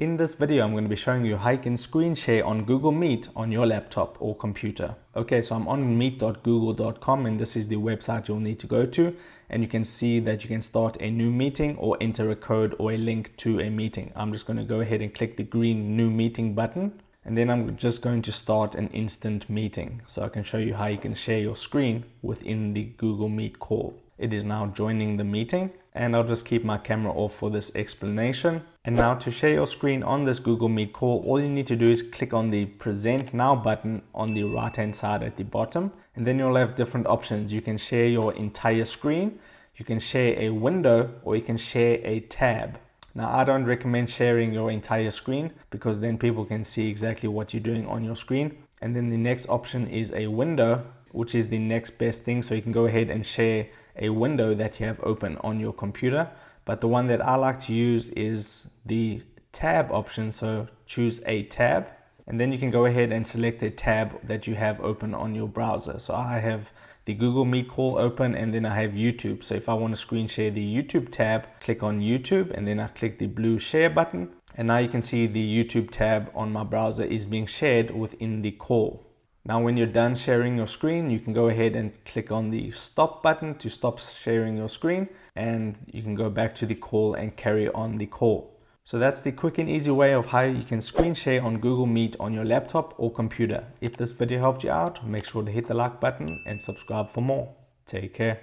In this video, I'm going to be showing you how you can screen share on Google Meet on your laptop or computer. Okay, so I'm on meet.google.com and this is the website you'll need to go to. And you can see that you can start a new meeting or enter a code or a link to a meeting. I'm just going to go ahead and click the green new meeting button. And then I'm just going to start an instant meeting. So I can show you how you can share your screen within the Google Meet call. It is now joining the meeting, and I'll just keep my camera off for this explanation. And now to share your screen on this Google Meet call, all you need to do is click on the Present Now button on the right hand side at the bottom, and then you'll have different options. You can share your entire screen, you can share a window, or you can share a tab. Now, I don't recommend sharing your entire screen because then people can see exactly what you're doing on your screen. And then the next option is a window, which is the next best thing. So you can go ahead and share a window that you have open on your computer. But the one that I like to use is the tab option. So choose a tab, and then you can go ahead and select a tab that you have open on your browser. So I have the Google Meet call open, and then I have YouTube. So if I want to screen share the YouTube tab, click on YouTube, and then I click the blue share button. And now you can see the YouTube tab on my browser is being shared within the call. Now, when you're done sharing your screen, you can go ahead and click on the stop button to stop sharing your screen, and you can go back to the call and carry on the call. So that's the quick and easy way of how you can screen share on Google Meet on your laptop or computer. If this video helped you out, make sure to hit the like button and subscribe for more. Take care.